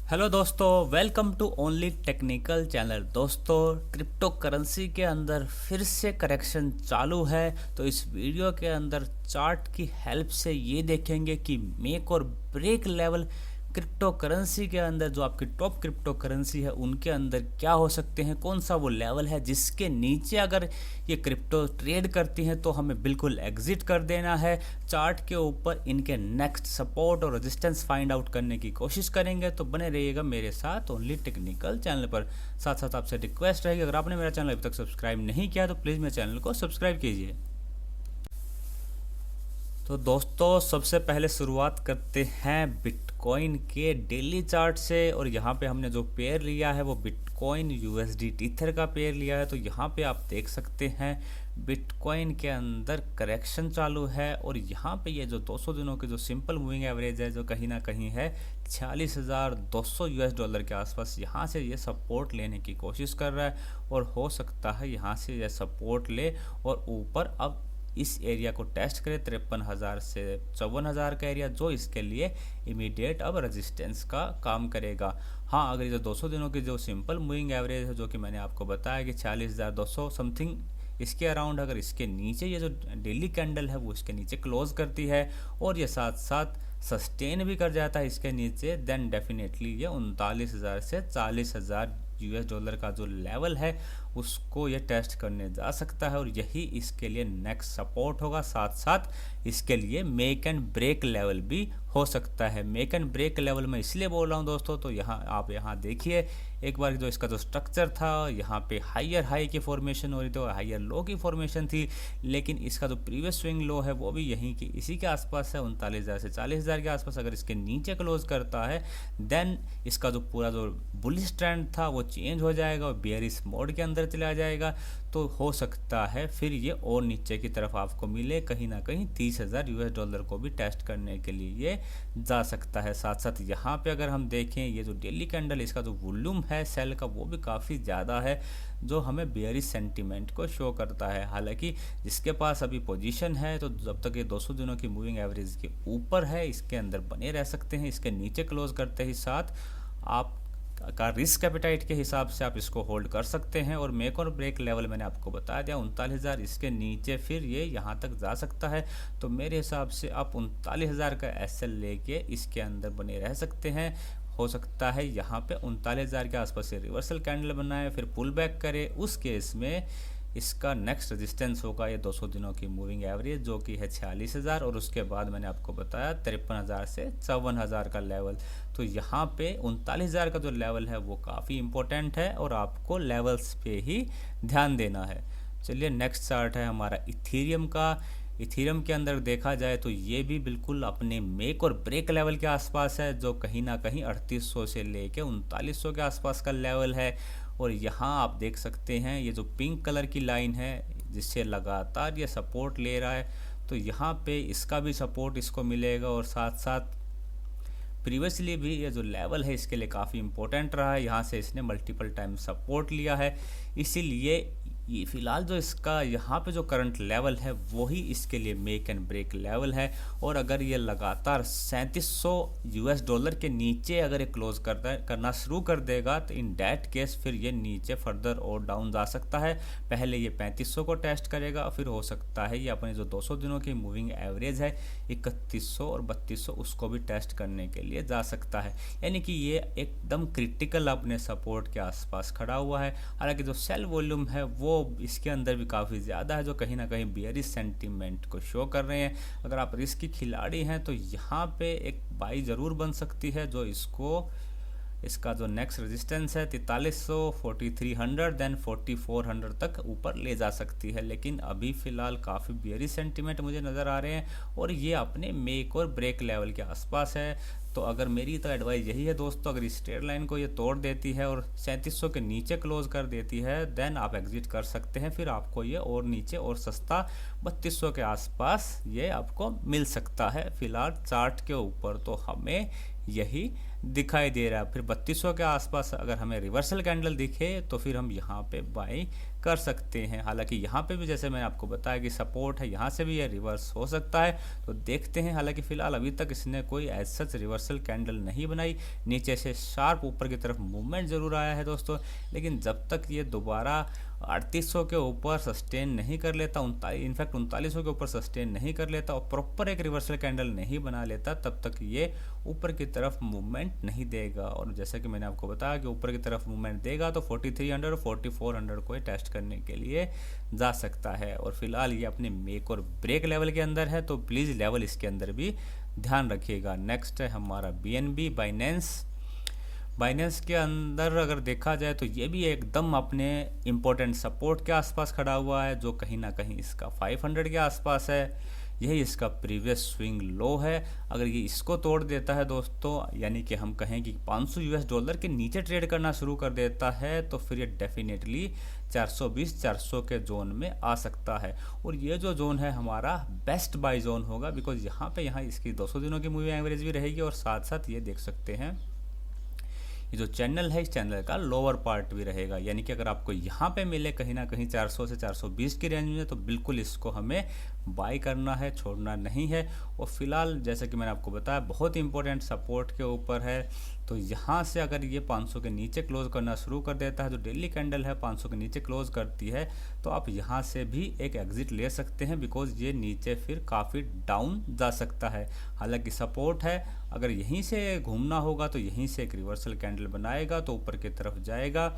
Hello दोस्तों, welcome to only technical channel. दोस्तों, crypto currency के अंदर फिर से करेक्शन चालू है। तो इस वीडियो के अंदर चार्ट की हेल्प से ये देखेंगे कि मेक और ब्रेक लेवल क्रिप्टो करेंसी के अंदर, जो आपकी टॉप क्रिप्टो करेंसी है उनके अंदर क्या हो सकते हैं, कौन सा वो लेवल है जिसके नीचे अगर ये क्रिप्टो ट्रेड करती हैं तो हमें बिल्कुल एग्जिट कर देना है। चार्ट के ऊपर इनके नेक्स्ट सपोर्ट और रेजिस्टेंस फाइंड आउट करने की कोशिश करेंगे। तो बने रहिएगा मेरे साथ ओनली टेक्निकल चैनल पर। साथ साथ आपसे रिक्वेस्ट रहेगी, अगर आपने मेरा चैनल अभी तक सब्सक्राइब नहीं किया तो प्लीज़ मेरे चैनल को सब्सक्राइब कीजिए। तो दोस्तों, सबसे पहले शुरुआत करते हैं बिटकॉइन के डेली चार्ट से। और यहाँ पे हमने जो पेयर लिया है वो बिटकॉइन यूएसडी टीथर का पेयर लिया है। तो यहाँ पे आप देख सकते हैं बिटकॉइन के अंदर करेक्शन चालू है। और यहाँ पे ये जो 200 दिनों की जो सिंपल मूविंग एवरेज है, जो कहीं ना कहीं है 46,200 यूएस डॉलर के आसपास, यहाँ से ये सपोर्ट लेने की कोशिश कर रहा है। और हो सकता है यहाँ से ये सपोर्ट ले और ऊपर अब इस एरिया को टेस्ट करें 53,000 से 54,000 का एरिया, जो इसके लिए इमीडिएट अब रेजिस्टेंस का काम करेगा। हाँ, अगर ये 200 दिनों की जो सिंपल मूविंग एवरेज है, जो कि मैंने आपको बताया कि 46,200 समथिंग, इसके अराउंड अगर इसके नीचे ये जो डेली कैंडल है वो इसके नीचे क्लोज करती है और ये साथ साथ सस्टेन भी कर जाता है इसके नीचे, देन डेफिनेटली ये 39,000 से 40,000 यूएस डॉलर का जो लेवल है उसको ये टेस्ट करने जा सकता है। और यही इसके लिए नेक्स्ट सपोर्ट होगा। साथ साथ इसके लिए मेक एंड ब्रेक लेवल भी हो सकता है। मेक एंड ब्रेक लेवल मैं इसलिए बोल रहा हूँ दोस्तों, तो आप यहाँ देखिए एक बार जो इसका जो स्ट्रक्चर था, यहाँ पे हाइयर हाई की फॉर्मेशन हो रही थी और हाइयर लो की फॉर्मेशन थी। लेकिन इसका जो प्रीवियस स्विंग लो है वो भी यहीं की इसी के आसपास है, 39,000 से 40,000 के आसपास। अगर इसके नीचे क्लोज करता है देन इसका जो पूरा जो बुलिश ट्रेंड था वो चेंज हो जाएगा और बेयरिश मोड के अंदर चला जाएगा। तो हो सकता है फिर ये और नीचे की तरफ आपको मिले, कहीं ना कहीं 30,000 यूएस डॉलर को भी टेस्ट करने के लिए ये जा सकता है। साथ साथ यहाँ पे अगर हम देखें ये जो डेली कैंडल, इसका जो वॉल्यूम है सेल का वो भी काफ़ी ज़्यादा है, जो हमें बेयरिश सेंटीमेंट को शो करता है। हालांकि जिसके पास अभी पोजीशन है तो जब तक ये 200 दिनों की मूविंग एवरेज के ऊपर है इसके अंदर बने रह सकते हैं। इसके नीचे क्लोज करते ही साथ आप का रिस्क एपेटाइट के हिसाब से आप इसको होल्ड कर सकते हैं। और मेक और ब्रेक लेवल मैंने आपको बता दिया 39,000, इसके नीचे फिर ये यहाँ तक जा सकता है। तो मेरे हिसाब से आप 39,000 का एसएल लेके इसके अंदर बने रह सकते हैं। हो सकता है यहाँ पे 39,000 के आसपास से रिवर्सल कैंडल बनाए फिर पुल बैक करे, उस केस में इसका नेक्स्ट रेजिस्टेंस होगा ये 200 दिनों की मूविंग एवरेज, जो कि है 46,000। और उसके बाद मैंने आपको बताया 53,000 से 54,000 का लेवल। तो यहाँ पे 39,000 का जो लेवल है वो काफ़ी इंपॉर्टेंट है और आपको लेवल्स पे ही ध्यान देना है। चलिए, नेक्स्ट चार्ट है हमारा इथीरियम का। इथीरियम के अंदर देखा जाए तो ये भी बिल्कुल अपने मेक और ब्रेक लेवल के आसपास है, जो कहीं ना कहीं 3800 से लेके 3900 के आसपास का लेवल है। और यहाँ आप देख सकते हैं ये जो पिंक कलर की लाइन है जिससे लगातार ये सपोर्ट ले रहा है, तो यहाँ पे इसका भी सपोर्ट इसको मिलेगा। और साथ साथ प्रीवियसली भी ये जो लेवल है इसके लिए काफ़ी इंपॉर्टेंट रहा है, यहाँ से इसने मल्टीपल टाइम सपोर्ट लिया है। इसीलिए ये फिलहाल जो इसका यहाँ पे जो करंट लेवल है वही इसके लिए मेक एंड ब्रेक लेवल है। और अगर ये लगातार 3700 यूएस डॉलर के नीचे अगर ये क्लोज करना शुरू कर देगा तो इन डैट केस फिर ये नीचे फर्दर और डाउन जा सकता है। पहले ये 3500 को टेस्ट करेगा, फिर हो सकता है ये अपने जो 200 दिनों की मूविंग एवरेज है 3100 और 3200 उसको भी टेस्ट करने के लिए जा सकता है। यानी कि ये एकदम क्रिटिकल अपने सपोर्ट के आसपास खड़ा हुआ है। हालांकि जो सेल वॉल्यूम है वो इसके अंदर भी काफ़ी ज़्यादा है, जो कहीं ना कहीं बियरिश सेंटीमेंट को शो कर रहे हैं। अगर आप रिस्क की खिलाड़ी हैं तो यहाँ पे एक बाई ज़रूर बन सकती है, जो इसका जो नेक्स्ट रेजिस्टेंस है 4300, 4300, देन 4400 तक ऊपर ले जा सकती है। लेकिन अभी फ़िलहाल काफ़ी बियरिश सेंटीमेंट मुझे नज़र आ रहे हैं और ये अपने मेक और ब्रेक लेवल के आसपास है। तो अगर मेरी तो एडवाइस यही है दोस्तों, अगर इस ट्रेड लाइन को ये तोड़ देती है और 3700 के नीचे क्लोज कर देती है देन आप एग्जिट कर सकते हैं। फिर आपको ये और नीचे और सस्ता 3200 के आसपास ये आपको मिल सकता है। फिलहाल चार्ट के ऊपर तो हमें यही दिखाई दे रहा है। फिर 3200 के आसपास अगर हमें रिवर्सल कैंडल दिखे तो फिर हम यहाँ पे बाई कर सकते हैं। हालांकि यहाँ पे भी जैसे मैंने आपको बताया कि सपोर्ट है, यहाँ से भी ये रिवर्स हो सकता है, तो देखते हैं। हालांकि फिलहाल अभी तक इसने कोई एज सच रिवर्सल कैंडल नहीं बनाई, नीचे से शार्प ऊपर की तरफ मूवमेंट जरूर आया है दोस्तों, लेकिन जब तक ये दोबारा 3800 के ऊपर सस्टेन नहीं कर लेता, इनफैक्ट 3900 के ऊपर सस्टेन नहीं कर लेता और प्रॉपर एक रिवर्सल कैंडल नहीं बना लेता, तब तक ये ऊपर की तरफ मूवमेंट नहीं देगा। और जैसा कि मैंने आपको बताया कि ऊपर की तरफ मूवमेंट देगा तो 4300 और 4400 को टेस्ट करने के लिए जा सकता है। और फिलहाल ये अपने मेक और ब्रेक लेवल के अंदर है, तो प्लीज़ लेवल इसके अंदर भी ध्यान रखिएगा। नेक्स्ट है हमारा BNB बाइनेंस के अंदर अगर देखा जाए तो ये भी एकदम अपने इम्पोर्टेंट सपोर्ट के आसपास खड़ा हुआ है, जो कहीं ना कहीं इसका 500 के आसपास है। यही इसका प्रीवियस स्विंग लो है। अगर ये इसको तोड़ देता है दोस्तों, यानी कि हम कहें कि $500 के नीचे ट्रेड करना शुरू कर देता है, तो फिर ये डेफिनेटली 420-400 के जोन में आ सकता है। और ये जो जोन है हमारा बेस्ट बाय जोन होगा, बिकॉज यहाँ इसकी 200 दिनों की मूविंग एवरेज भी रहेगी और साथ साथ ये देख सकते हैं ये जो चैनल है, इस चैनल का लोअर पार्ट भी रहेगा। यानी कि अगर आपको यहाँ पे मिले कहीं ना कहीं 400 से 420 की रेंज में, तो बिल्कुल इसको हमें बाई करना है, छोड़ना नहीं है। और फिलहाल जैसे कि मैंने आपको बताया बहुत इंपॉर्टेंट सपोर्ट के ऊपर है, तो यहाँ से अगर ये 500 के नीचे क्लोज करना शुरू कर देता है, जो डेली कैंडल है 500 के नीचे क्लोज करती है, तो आप यहाँ से भी एक एग्जिट ले सकते हैं, बिकॉज ये नीचे फिर काफ़ी डाउन जा सकता है। हालांकि सपोर्ट है, अगर यहीं से घूमना होगा तो यहीं से एक रिवर्सल कैंडल बनाएगा तो ऊपर की तरफ जाएगा।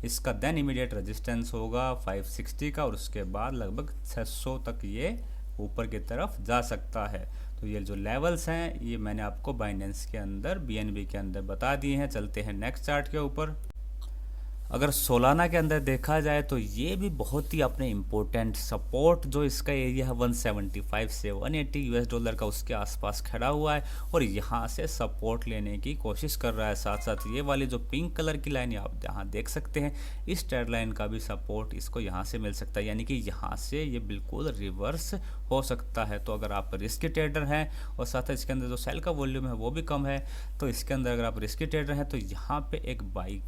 इसका देन इमीडिएट रेजिस्टेंस होगा 560 का, और उसके बाद लगभग 600 तक ये ऊपर की तरफ जा सकता है। तो ये जो लेवल्स हैं ये मैंने आपको बाइनेंस के अंदर BNB के अंदर बता दिए हैं। चलते हैं नेक्स्ट चार्ट के ऊपर। अगर सोलाना के अंदर देखा जाए तो ये भी बहुत ही अपने इम्पोर्टेंट सपोर्ट, जो इसका एरिया है 175 से 180 $US का, उसके आसपास खड़ा हुआ है और यहाँ से सपोर्ट लेने की कोशिश कर रहा है। साथ साथ ये वाली जो पिंक कलर की लाइन आप यहाँ देख सकते हैं, इस ट्रेड लाइन का भी सपोर्ट इसको यहाँ से मिल सकता है, यानी कि यहाँ से ये बिल्कुल रिवर्स हो सकता है। तो अगर आप रिस्की ट्रेडर हैं और साथ ही इसके अंदर जो सेल का वॉल्यूम है वो भी कम है, तो इसके अंदर अगर आप रिस्की ट्रेडर हैं तो यहाँ पे एक बाई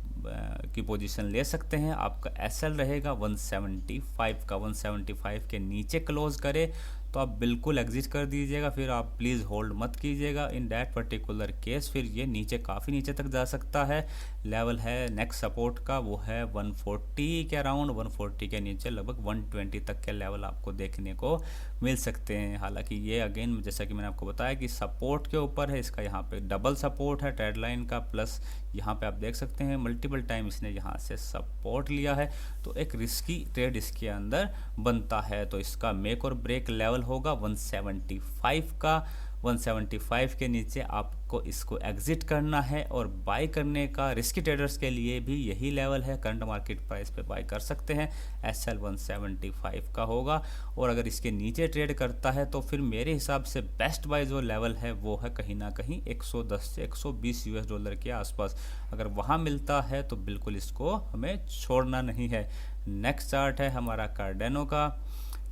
की पोजीशन ले सकते हैं। आपका SL रहेगा 175 का, 175 के नीचे क्लोज करे तो आप बिल्कुल एग्जिट कर दीजिएगा, फिर आप प्लीज़ होल्ड मत कीजिएगा इन दैट पर्टिकुलर केस। फिर ये नीचे काफ़ी नीचे तक जा सकता है। लेवल है नेक्स्ट सपोर्ट का वो है 140 के अराउंड, 140 के नीचे लगभग 120 तक के लेवल आपको देखने को मिल सकते हैं। हालांकि ये अगेन जैसा कि मैंने आपको बताया कि सपोर्ट के ऊपर है, इसका यहाँ पे डबल सपोर्ट है ट्रेड लाइन का, प्लस यहाँ पे आप देख सकते हैं मल्टीपल टाइम इसने यहाँ से सपोर्ट लिया है, तो एक रिस्की ट्रेड इसके अंदर बनता है। तो इसका मेक और ब्रेक लेवल होगा 175 का। 175 के नीचे आपको इसको एग्जिट करना है और बाय करने का रिस्की ट्रेडर्स के लिए भी यही लेवल है। करंट मार्केट प्राइस पे बाय कर सकते हैं, SL 175 का होगा। और अगर इसके नीचे ट्रेड करता है तो फिर मेरे हिसाब से बेस्ट बाय जो लेवल है वो है कहीं ना कहीं 110 से 120 $US के आसपास। अगर वहाँ मिलता है तो बिल्कुल इसको हमें छोड़ना नहीं है। नेक्स्ट चार्ट है हमारा कार्डेनो का।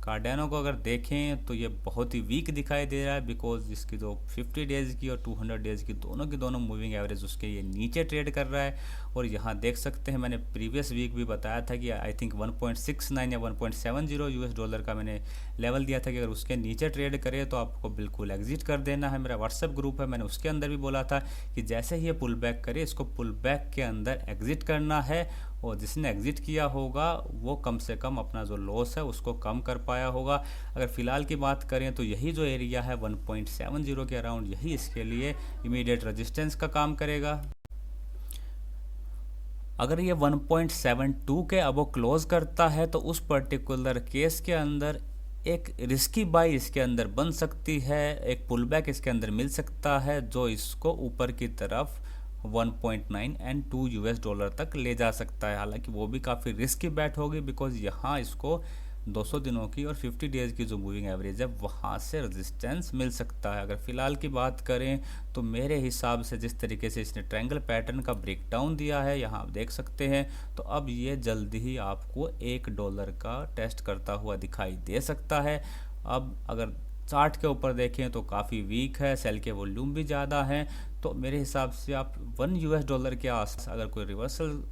कार्डेनो को अगर देखें तो ये बहुत ही वीक दिखाई दे रहा है, बिकॉज इसकी जो 50 डेज़ की और 200 डेज़ की दोनों मूविंग एवरेज उसके ये नीचे ट्रेड कर रहा है। और यहाँ देख सकते हैं मैंने प्रीवियस वीक भी बताया था कि आई थिंक 1.69 या 1.70 $US का मैंने लेवल दिया था कि अगर उसके नीचे ट्रेड करे तो आपको बिल्कुल एग्जिट कर देना है। मेरा व्हाट्सएप ग्रुप है, मैंने उसके अंदर भी बोला था कि जैसे ही ये पुल बैक करे इसको पुल बैक के अंदर एग्जिट करना है, और जिसने एग्जिट किया होगा वो कम से कम अपना जो लॉस है उसको कम कर पाया होगा। अगर फ़िलहाल की बात करें तो यही जो एरिया है 1.70 के अराउंड, यही इसके लिए इमीडिएट रेजिस्टेंस का काम करेगा। अगर ये 1.72 के अबो क्लोज करता है तो उस पर्टिकुलर केस के अंदर एक रिस्की बाई इसके अंदर बन सकती है, एक पुल बैक इसके अंदर मिल सकता है जो इसको ऊपर की तरफ 1.9 एंड 2 $US तक ले जा सकता है। हालांकि वो भी काफ़ी रिस्की बैट होगी, बिकॉज यहाँ इसको 200 दिनों की और 50 डेज़ की जो मूविंग एवरेज है वहाँ से रेजिस्टेंस मिल सकता है। अगर फ़िलहाल की बात करें तो मेरे हिसाब से जिस तरीके से इसने ट्रायंगल पैटर्न का ब्रेकडाउन दिया है यहाँ आप देख सकते हैं, तो अब ये जल्दी ही आपको $1 का टेस्ट करता हुआ दिखाई दे सकता है। अब अगर चार्ट के ऊपर देखें तो काफ़ी वीक है, सेल के वॉल्यूम भी ज़्यादा है, तो मेरे हिसाब से आप $1 के आस अगर कोई रिवर्सल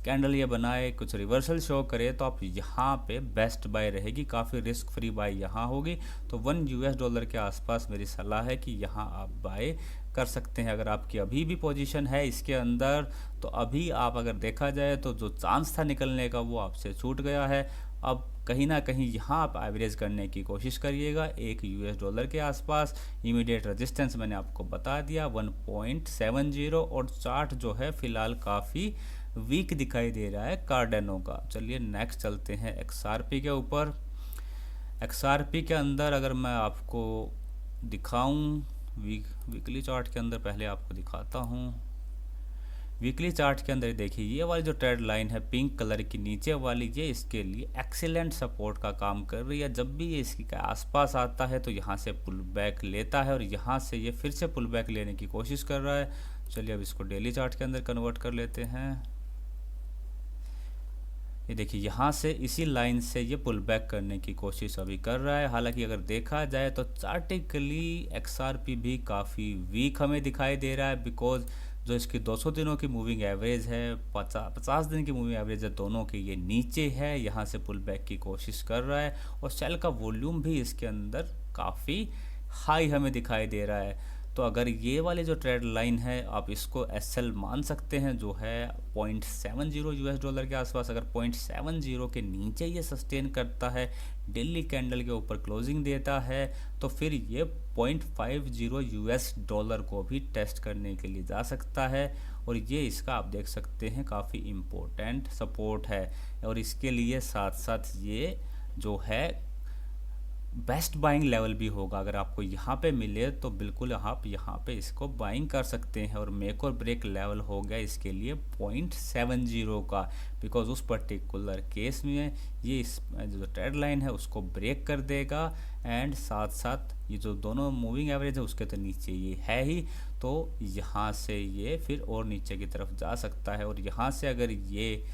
कैंडल ये बनाए, कुछ रिवर्सल शो करे, तो आप यहाँ पे बेस्ट बाय रहेगी, काफ़ी रिस्क फ्री बाय यहाँ होगी। तो $1 के आसपास मेरी सलाह है कि यहाँ आप बाय कर सकते हैं। अगर आपकी अभी भी पोजीशन है इसके अंदर, तो अभी आप अगर देखा जाए तो जो चांस था निकलने का वो आपसे छूट गया है। अब कहीं ना कहीं यहाँ आप एवरेज करने की कोशिश करिएगा $1 के आसपास। इमीडिएट रेजिस्टेंस मैंने आपको बता दिया 1.70, और चार्ट जो है फिलहाल काफ़ी वीक दिखाई दे रहा है कार्डेनो का। चलिए नेक्स्ट चलते हैं XRP के ऊपर। XRP के अंदर अगर मैं आपको दिखाऊं वीकली चार्ट के अंदर, पहले आपको दिखाता हूं। वीकली चार्ट के अंदर देखिए ये वाली जो ट्रेड लाइन है पिंक कलर की नीचे वाली, ये इसके लिए एक्सीलेंट सपोर्ट का काम कर रही है। जब भी ये इसके आसपास आता है तो यहाँ से पुल बैक लेता है, और यहाँ से ये फिर से पुल बैक लेने की कोशिश कर रहा है। चलिए अब इसको डेली चार्ट के अंदर कन्वर्ट कर लेते हैं। ये देखिए यहाँ से इसी लाइन से ये पुल बैक करने की कोशिश अभी कर रहा है। हालांकि अगर देखा जाए तो चार्टिकली XRP भी काफ़ी वीक हमें दिखाई दे रहा है, बिकॉज जो इसकी 200 दिनों की मूविंग एवरेज है, 50 दिन की मूविंग एवरेज है, दोनों की ये नीचे है। यहाँ से पुल बैक की कोशिश कर रहा है, और सेल का वॉल्यूम भी इसके अंदर काफ़ी हाई हमें दिखाई दे रहा है। तो अगर ये वाले जो ट्रेड लाइन है आप इसको SL मान सकते हैं, जो है $0.70 के आसपास। अगर 0.70 के नीचे ये सस्टेन करता है, डेली कैंडल के ऊपर क्लोजिंग देता है, तो फिर ये $0.50 को भी टेस्ट करने के लिए जा सकता है। और ये इसका आप देख सकते हैं काफ़ी इम्पोर्टेंट सपोर्ट है, और इसके लिए साथ साथ ये जो है बेस्ट बाइंग लेवल भी होगा। अगर आपको यहाँ पे मिले तो बिल्कुल आप यहाँ पे इसको बाइंग कर सकते हैं। और मेक और ब्रेक लेवल हो गया इसके लिए 0.70 का, बिकॉज उस पर्टिकुलर केस में ये इस जो ट्रेड लाइन है उसको ब्रेक कर देगा, एंड साथ साथ ये जो दोनों मूविंग एवरेज है उसके तो नीचे ये है ही, तो यहाँ से ये फिर और नीचे की तरफ जा सकता है। और यहाँ से अगर ये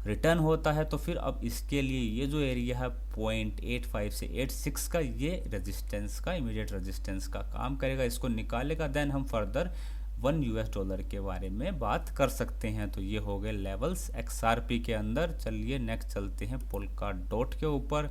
रिटर्न होता है तो फिर अब इसके लिए ये जो एरिया है 0.85 से 86 का, ये रेजिस्टेंस का, इमीडिएट रेजिस्टेंस का काम करेगा, इसको निकालेगा। देन हम फर्दर $1 के बारे में बात कर सकते हैं। तो ये हो गए लेवल्स XRP के अंदर। चलिए नेक्स्ट चलते हैं पोल्काडॉट के ऊपर।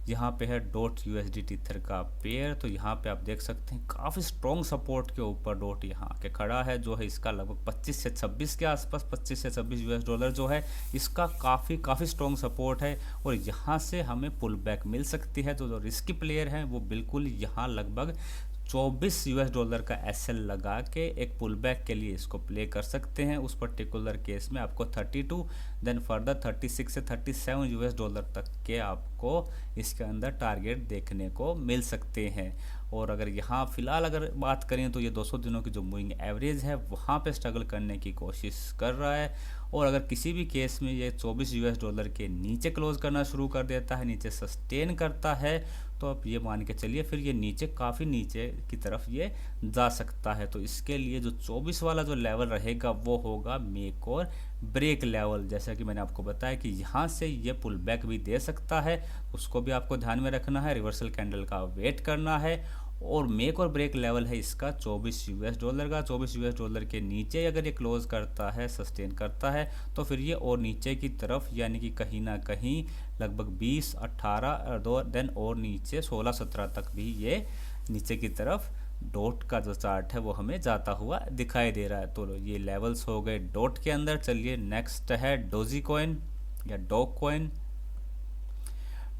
यहाँ पे है डॉट USD टीथर का पेयर। तो यहाँ पे आप देख सकते हैं काफ़ी स्ट्रॉन्ग सपोर्ट के ऊपर डॉट यहाँ आके खड़ा है, जो है इसका लगभग 25 से 26 के आसपास, 25 से 26 $US जो है इसका काफ़ी स्ट्रॉन्ग सपोर्ट है। और यहाँ से हमें पुल बैक मिल सकती है। तो जो रिस्की प्लेयर हैं वो बिल्कुल यहाँ लगभग $24 का SL लगा के एक पुल बैक के लिए इसको प्ले कर सकते हैं। उस पर्टिकुलर केस में आपको 32 देन फर्दर 36 से $37 तक के आपको इसके अंदर टारगेट देखने को मिल सकते हैं। और अगर यहाँ फ़िलहाल अगर बात करें तो ये 200 दिनों की जो मूविंग एवरेज है वहाँ पे स्ट्रगल करने की कोशिश कर रहा है। और अगर किसी भी केस में ये $24 के नीचे क्लोज करना शुरू कर देता है, नीचे सस्टेन करता है, तो आप ये मान के चलिए फिर ये नीचे काफ़ी नीचे की तरफ ये जा सकता है। तो इसके लिए जो 24 वाला जो लेवल रहेगा वो होगा मेक और ब्रेक लेवल। जैसा कि मैंने आपको बताया कि यहाँ से ये पुल बैक भी दे सकता है, उसको भी आपको ध्यान में रखना है, रिवर्सल कैंडल का वेट करना है। और मेक और ब्रेक लेवल है इसका $24 का। $24 के नीचे अगर ये क्लोज करता है, सस्टेन करता है, तो फिर ये और नीचे की तरफ यानी कि कहीं ना कहीं लगभग 20, 18 देन और नीचे 16, 17 तक भी ये नीचे की तरफ डॉट का जो चार्ट है वो हमें जाता हुआ दिखाई दे रहा है। तो ये लेवल्स हो गए डॉट के अंदर। चलिए नेक्स्ट है डोजी कॉइन या डॉग कॉइन।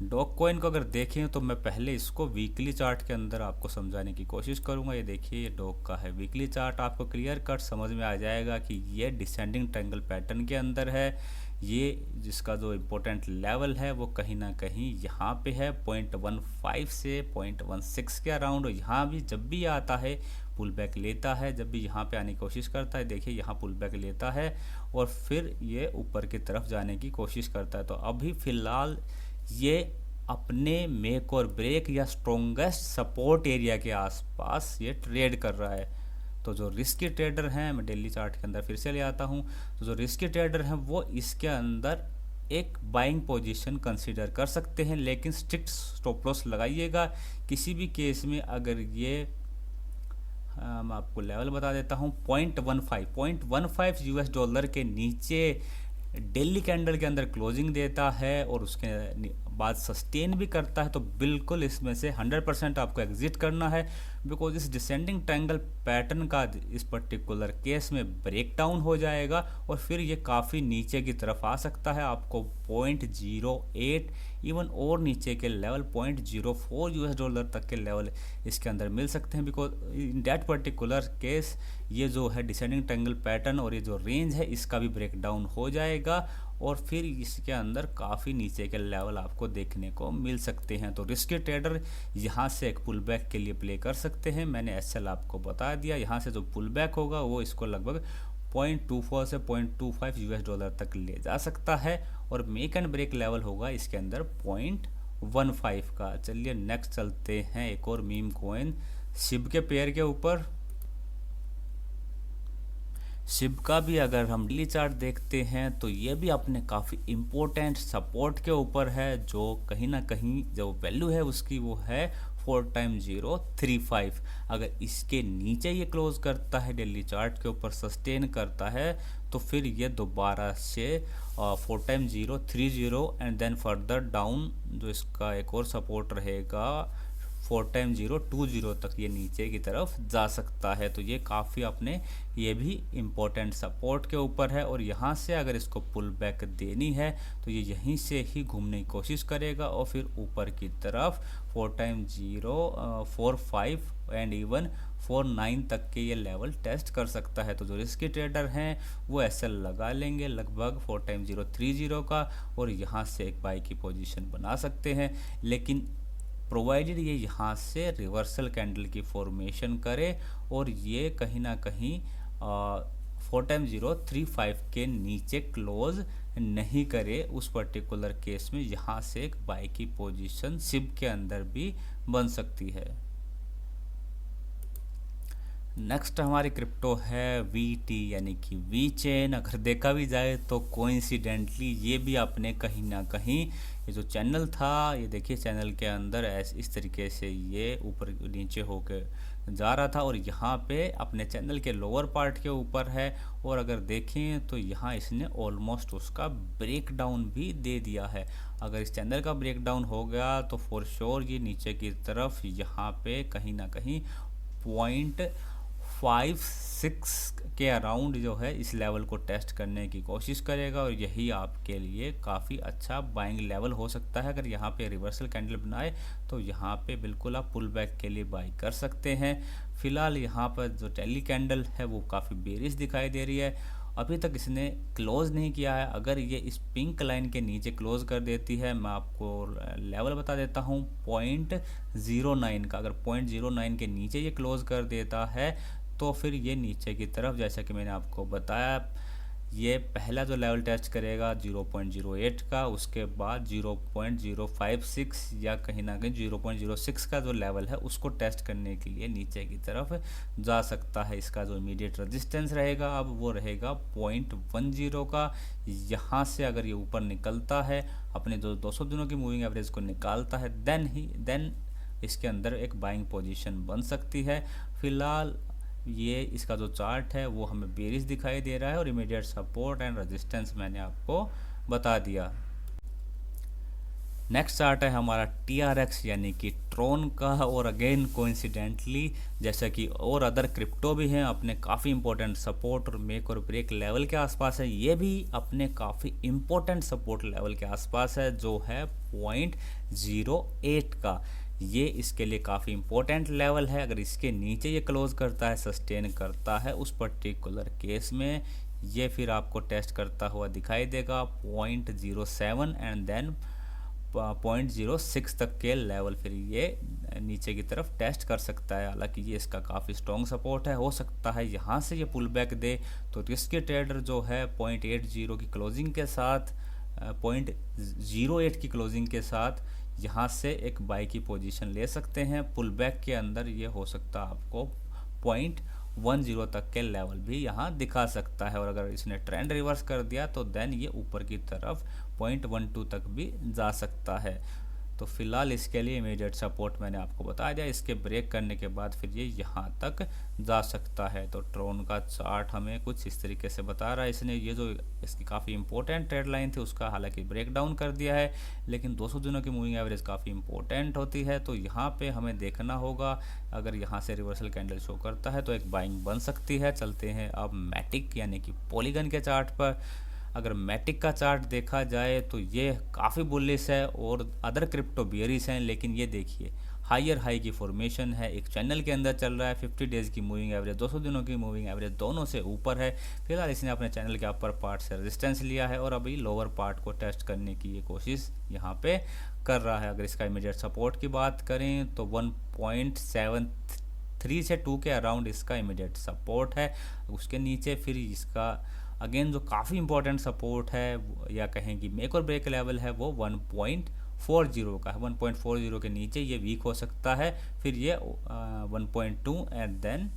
डॉग कॉइन को अगर देखें तो मैं पहले इसको वीकली चार्ट के अंदर आपको समझाने की कोशिश करूंगा। ये देखिए ये डॉग का है वीकली चार्ट, आपको क्लियर कट समझ में आ जाएगा कि ये डिसेंडिंग ट्रायंगल पैटर्न के अंदर है। ये जिसका जो इम्पोर्टेंट लेवल है वो कहीं ना कहीं यहाँ पे है 0.15 से 0.16 के अराउंड। यहाँ भी जब भी आता है पुल बैक लेता है, जब भी यहाँ पे आने की कोशिश करता है, देखिए यहाँ पुल बैक लेता है और फिर ये ऊपर की तरफ जाने की कोशिश करता है। तो अभी फ़िलहाल ये अपने मेक और ब्रेक या स्ट्रोंगेस्ट सपोर्ट एरिया के आसपास ये ट्रेड कर रहा है। तो जो रिस्की ट्रेडर हैं, मैं डेली चार्ट के अंदर फिर से ले आता हूँ, तो जो रिस्की ट्रेडर हैं वो इसके अंदर एक बाइंग पोजीशन कंसीडर कर सकते हैं, लेकिन स्ट्रिक्ट स्टॉप लॉस लगाइएगा। किसी भी केस में अगर ये मैं आपको लेवल बता देता हूँ। 0.15 यूएस डॉलर के नीचे डेली कैंडल के अंदर क्लोजिंग देता है और उसके बाद सस्टेन भी करता है, तो बिल्कुल इसमें से 100% आपको एग्जिट करना है, बिकॉज इस डिसेंडिंग ट्रायंगल पैटर्न का इस पर्टिकुलर केस में ब्रेकडाउन हो जाएगा और फिर ये काफ़ी नीचे की तरफ आ सकता है। आपको 0.08 इवन और नीचे के लेवल 0.04 यूएस डॉलर तक के लेवल इसके अंदर मिल सकते हैं, because in that particular case ये जो है डिसेंडिंग ट्रायंगल पैटर्न और ये जो रेंज है इसका भी ब्रेकडाउन हो जाएगा और फिर इसके अंदर काफ़ी नीचे के लेवल आपको देखने को मिल सकते हैं। तो रिस्की ट्रेडर यहाँ से एक पुल बैक के लिए प्ले कर सकते हैं। मैंने एसएल आपको बता दिया, यहाँ से जो पुल बैक होगा वो इसको लगभग 0.24 से 0.25 यूएस डॉलर तक ले जा सकता है और मेक एंड ब्रेक लेवल होगा इसके अंदर 0.15 का। चलिए नेक्स्ट चलते हैं एक और मीम कॉइन शिब के पेयर के ऊपर। शिब का भी अगर हम डेली चार्ट देखते हैं तो ये भी अपने काफ़ी इम्पोर्टेंट सपोर्ट के ऊपर है, जो कहीं ना कहीं जो वैल्यू है उसकी वो है 4x035। अगर इसके नीचे ये क्लोज करता है डेली चार्ट के ऊपर सस्टेन करता है तो फिर ये दोबारा से 4x030 and then further down जो इसका एक और सपोर्ट रहेगा 4x020 तक ये नीचे की तरफ जा सकता है। तो ये काफ़ी अपने ये भी इम्पोर्टेंट सपोर्ट के ऊपर है और यहाँ से अगर इसको पुल बैक देनी है तो ये यहीं से ही घूमने की कोशिश करेगा और फिर ऊपर की तरफ 4x045 एंड इवन 49 तक के ये लेवल टेस्ट कर सकता है। तो जो रिस्की ट्रेडर हैं वो एसएल लगा लेंगे लगभग 4x030 का और यहाँ से एक बाई की पोजीशन बना सकते हैं, लेकिन प्रोवाइडेड ये यहाँ से रिवर्सल कैंडल की फॉर्मेशन करे और ये कहीं ना कहीं 4x035 के नीचे क्लोज नहीं करे, उस पर्टिकुलर केस में यहाँ से एक बाई की पोजीशन सिब के अंदर भी बन सकती है। नेक्स्ट हमारी क्रिप्टो है VT यानी कि वी चेन। अगर देखा भी जाए तो कोइंसिडेंटली ये भी अपने कहीं ना कहीं ये जो चैनल था, ये देखिए चैनल के अंदर इस तरीके से ये ऊपर नीचे होकर जा रहा था और यहाँ पे अपने चैनल के लोअर पार्ट के ऊपर है और अगर देखें तो यहाँ इसने ऑलमोस्ट उसका ब्रेक डाउन भी दे दिया है। अगर इस चैनल का ब्रेक डाउन हो गया तो फॉर श्योर ये नीचे की तरफ यहाँ पे कहीं ना कहीं 0.56 के अराउंड जो है इस लेवल को टेस्ट करने की कोशिश करेगा और यही आपके लिए काफ़ी अच्छा बाइंग लेवल हो सकता है। अगर यहाँ पे रिवर्सल कैंडल बनाए तो यहाँ पे बिल्कुल आप पुल बैक के लिए बाई कर सकते हैं। फिलहाल यहाँ पर जो टेली कैंडल है वो काफ़ी बेरिश दिखाई दे रही है, अभी तक इसने क्लोज नहीं किया है। अगर ये इस पिंक लाइन के नीचे क्लोज कर देती है, मैं आपको लेवल बता देता हूँ 0.09 का, अगर 0.09 के नीचे ये क्लोज कर देता है तो फिर ये नीचे की तरफ जैसा कि मैंने आपको बताया ये पहला जो लेवल टेस्ट करेगा 0.08 का, उसके बाद 0.056 या कहीं ना कहीं 0.06 का जो लेवल है उसको टेस्ट करने के लिए नीचे की तरफ जा सकता है। इसका जो इमीडिएट रेजिस्टेंस रहेगा अब वो रहेगा 0.10 का। यहाँ से अगर ये ऊपर निकलता है अपने जो 200 दिनों की मूविंग एवरेज को निकालता है देन इसके अंदर एक बाइंग पोजीशन बन सकती है। फिलहाल ये इसका जो चार्ट है वो हमें बेरिश दिखाई दे रहा है और इमीडिएट सपोर्ट एंड रेजिस्टेंस मैंने आपको बता दिया। नेक्स्ट चार्ट है हमारा TRX यानी कि ट्रोन का और अगेन कोइंसिडेंटली जैसा कि और अदर क्रिप्टो भी हैं अपने काफ़ी इंपॉर्टेंट सपोर्ट और मेक और ब्रेक लेवल के आसपास है। ये भी अपने काफ़ी इंपॉर्टेंट सपोर्ट लेवल के आसपास है जो है 0.08 का। ये इसके लिए काफ़ी इंपॉर्टेंट लेवल है। अगर इसके नीचे ये क्लोज करता है सस्टेन करता है उस पर्टिकुलर केस में ये फिर आपको टेस्ट करता हुआ दिखाई देगा 0.07 एंड देन 0.06 तक के लेवल फिर ये नीचे की तरफ टेस्ट कर सकता है। हालांकि ये इसका काफ़ी स्ट्रॉन्ग सपोर्ट है, हो सकता है यहाँ से ये पुल बैक दे तो रिस्की ट्रेडर जो है 0.80 की क्लोजिंग के साथ 0.08 की क्लोजिंग के साथ यहाँ से एक बाई की पोजीशन ले सकते हैं। पुल बैक के अंदर ये हो सकता है आपको 0.10 तक के लेवल भी यहाँ दिखा सकता है और अगर इसने ट्रेंड रिवर्स कर दिया तो देन ये ऊपर की तरफ 0.12 तक भी जा सकता है। तो फिलहाल इसके लिए इमीडिएट सपोर्ट मैंने आपको बता दिया। इसके ब्रेक करने के बाद फिर ये यहाँ तक जा सकता है। तो ट्रोन का चार्ट हमें कुछ इस तरीके से बता रहा है। इसने ये जो इसकी काफ़ी इंपॉर्टेंट ट्रेड लाइन थी उसका हालांकि ब्रेक डाउन कर दिया है, लेकिन 200 दिनों की मूविंग एवरेज काफ़ी इंपॉर्टेंट होती है। तो यहाँ पे हमें देखना होगा, अगर यहाँ से रिवर्सल कैंडल शो करता है तो एक बाइंग बन सकती है। चलते हैं अब मैटिक यानी कि पॉलीगन के चार्ट पर। अगर मैटिक का चार्ट देखा जाए तो ये काफ़ी बुलिश है और अदर क्रिप्टो बियरिश हैं, लेकिन ये देखिए हायर हाई की फॉर्मेशन है, एक चैनल के अंदर चल रहा है। 50 डेज़ की मूविंग एवरेज, 200 दिनों की मूविंग एवरेज दोनों से ऊपर है। फिलहाल इसने अपने चैनल के अपर पार्ट से रेजिस्टेंस लिया है और अभी लोअर पार्ट को टेस्ट करने की ये कोशिश यहाँ पे कर रहा है। अगर इसका इमीडिएट सपोर्ट की बात करें तो 1.73 से 2 के अराउंड इसका इमीडिएट सपोर्ट है। उसके नीचे फिर इसका अगेन जो काफ़ी इंपॉर्टेंट सपोर्ट है या कहें कि मेक और ब्रेक लेवल है वो 1.40 का है। 1.40 के नीचे ये वीक हो सकता है, फिर ये 1.2 एंड देन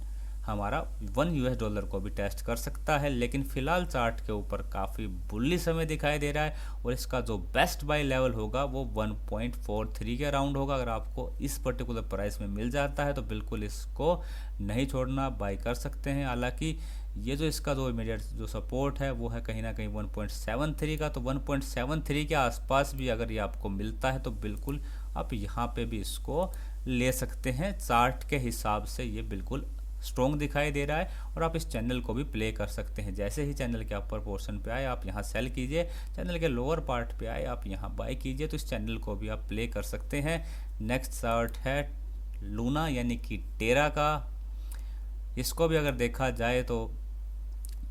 हमारा $1 को भी टेस्ट कर सकता है। लेकिन फिलहाल चार्ट के ऊपर काफ़ी बुल्लिश समय दिखाई दे रहा है और इसका जो बेस्ट बाय लेवल होगा वो 1.43 के अराउंड होगा। अगर आपको इस पर्टिकुलर प्राइस में मिल जाता है तो बिल्कुल इसको नहीं छोड़ना, बाय कर सकते हैं। हालांकि ये जो इसका जो इमीडिएट जो सपोर्ट है वो है कहीं ना कहीं 1.73 का। तो 1.73 के आसपास भी अगर ये आपको मिलता है तो बिल्कुल आप यहाँ पे भी इसको ले सकते हैं। चार्ट के हिसाब से ये बिल्कुल स्ट्रॉन्ग दिखाई दे रहा है और आप इस चैनल को भी प्ले कर सकते हैं। जैसे ही चैनल के अपर पोर्शन पे आए आप यहाँ सेल कीजिए, चैनल के लोअर पार्ट पे आए आप यहाँ बाय कीजिए, तो इस चैनल को भी आप प्ले कर सकते हैं। नेक्स्ट चार्ट है लूना यानी कि टेरा का। इसको भी अगर देखा जाए तो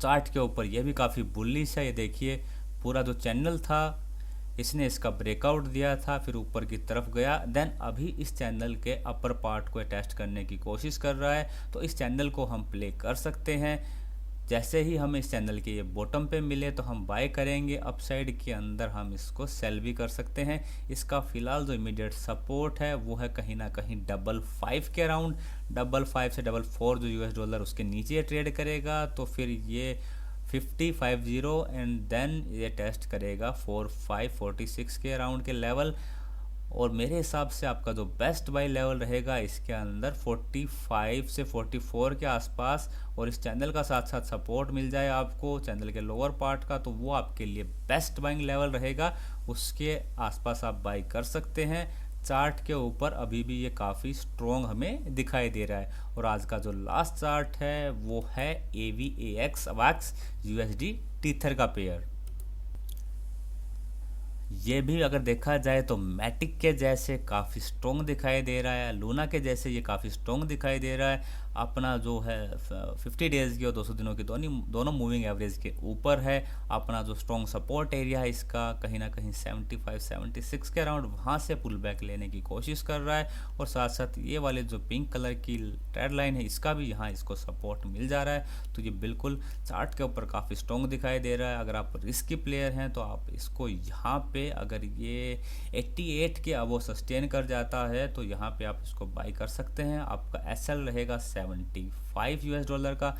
चार्ट के ऊपर यह भी काफ़ी बुलिश है। ये देखिए पूरा जो चैनल था इसने इसका ब्रेकआउट दिया था, फिर ऊपर की तरफ गया, देन अभी इस चैनल के अपर पार्ट को टेस्ट करने की कोशिश कर रहा है। तो इस चैनल को हम प्ले कर सकते हैं। जैसे ही हमें इस चैनल के ये बॉटम पे मिले तो हम बाय करेंगे, अपसाइड के अंदर हम इसको सेल भी कर सकते हैं। इसका फिलहाल जो इमीडिएट सपोर्ट है वो है कहीं ना कहीं 55 के अराउंड। 55 से 44 जो $, उसके नीचे ट्रेड करेगा तो फिर ये 50 एंड देन ये टेस्ट करेगा 45-46 के अराउंड के लेवल। और मेरे हिसाब से आपका जो बेस्ट बाय लेवल रहेगा इसके अंदर 45 से 44 के आसपास, और इस चैनल का साथ साथ सपोर्ट मिल जाए आपको चैनल के लोअर पार्ट का तो वो आपके लिए बेस्ट बाइंग लेवल रहेगा। उसके आसपास आप बाई कर सकते हैं। चार्ट के ऊपर अभी भी ये काफ़ी स्ट्रॉन्ग हमें दिखाई दे रहा है। और आज का जो लास्ट चार्ट है वो है AVAX USD टीथर का पेयर। ये भी अगर देखा जाए तो मैटिक के जैसे काफ़ी स्ट्रॉन्ग दिखाई दे रहा है, लूना के जैसे ये काफ़ी स्ट्रॉन्ग दिखाई दे रहा है। अपना जो है 50 डेज़ की और 200 दिनों की दोनों मूविंग एवरेज के ऊपर है। अपना जो स्ट्रॉन्ग सपोर्ट एरिया है इसका कहीं ना कहीं 75-76 के अराउंड, वहाँ से पुल बैक लेने की कोशिश कर रहा है। और साथ साथ ये वाले जो पिंक कलर की ट्रेड लाइन है इसका भी यहाँ इसको सपोर्ट मिल जा रहा है। तो ये बिल्कुल चार्ट के ऊपर काफ़ी स्ट्रॉन्ग दिखाई दे रहा है। अगर आप रिस्की प्लेयर हैं तो आप इसको यहाँ पे अगर ये 88 के अब वो सस्टेन कर जाता है तो यहाँ पे आप इसको बाई कर सकते हैं। आपका SL रहेगा $75 का,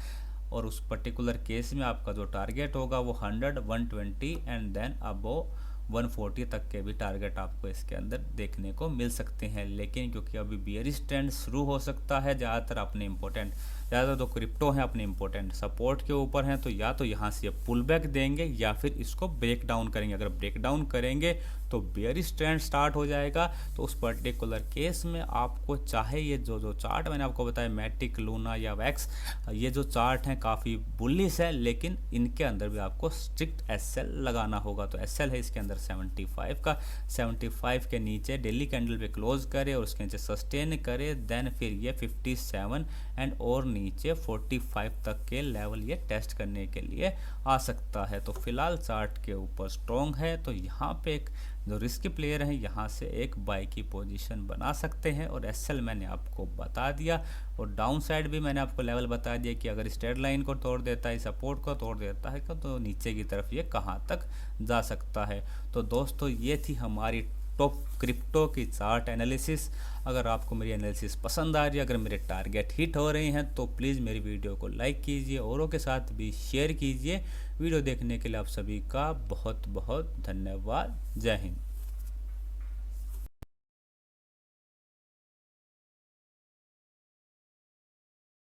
और उस पर्टिकुलर केस में आपका जो टारगेट होगा वो 100, 120 एंड देन अब 140 तक के भी टारगेट आपको इसके अंदर देखने को मिल सकते हैं। लेकिन क्योंकि अभी बियरिश ट्रेंड शुरू हो सकता है, ज़्यादातर जो क्रिप्टो हैं अपने इंपॉर्टेंट सपोर्ट के ऊपर हैं, तो या तो यहाँ से पुल बैक देंगे या फिर इसको ब्रेक डाउन करेंगे। अगर ब्रेक डाउन करेंगे तो बियरिश ट्रेंड स्टार्ट हो जाएगा। तो उस पर्टिकुलर केस में आपको चाहे ये जो चार्ट मैंने आपको बताया मैटिक, लूना या वैक्स, ये जो चार्ट हैं काफ़ी बुलिश है, लेकिन इनके अंदर भी आपको स्ट्रिक्ट SL लगाना होगा। तो SL है इसके अंदर 75 का। 75 के नीचे डेली कैंडल पे क्लोज करे और उसके नीचे सस्टेन करे, देन फिर ये 57 एंड और नीचे 45 तक के लेवल ये टेस्ट करने के लिए आ सकता है। तो फिलहाल चार्ट के ऊपर स्ट्रॉन्ग है, तो यहाँ पे एक जो रिस्की प्लेयर है यहाँ से एक बाई की पोजीशन बना सकते हैं। और SL मैंने आपको बता दिया और डाउन साइड भी मैंने आपको लेवल बता दिया कि अगर स्ट्रेट लाइन को तोड़ देता है, सपोर्ट को तोड़ देता है तो नीचे की तरफ ये कहाँ तक जा सकता है। तो दोस्तों ये थी हमारी टॉप क्रिप्टो की चार्ट एनालिसिस। अगर आपको मेरी एनालिसिस पसंद आ रही है, अगर मेरे टारगेट हिट हो रहे हैं तो प्लीज़ मेरी वीडियो को लाइक कीजिए, औरों के साथ भी शेयर कीजिए। वीडियो देखने के लिए आप सभी का बहुत बहुत धन्यवाद। जय हिंद।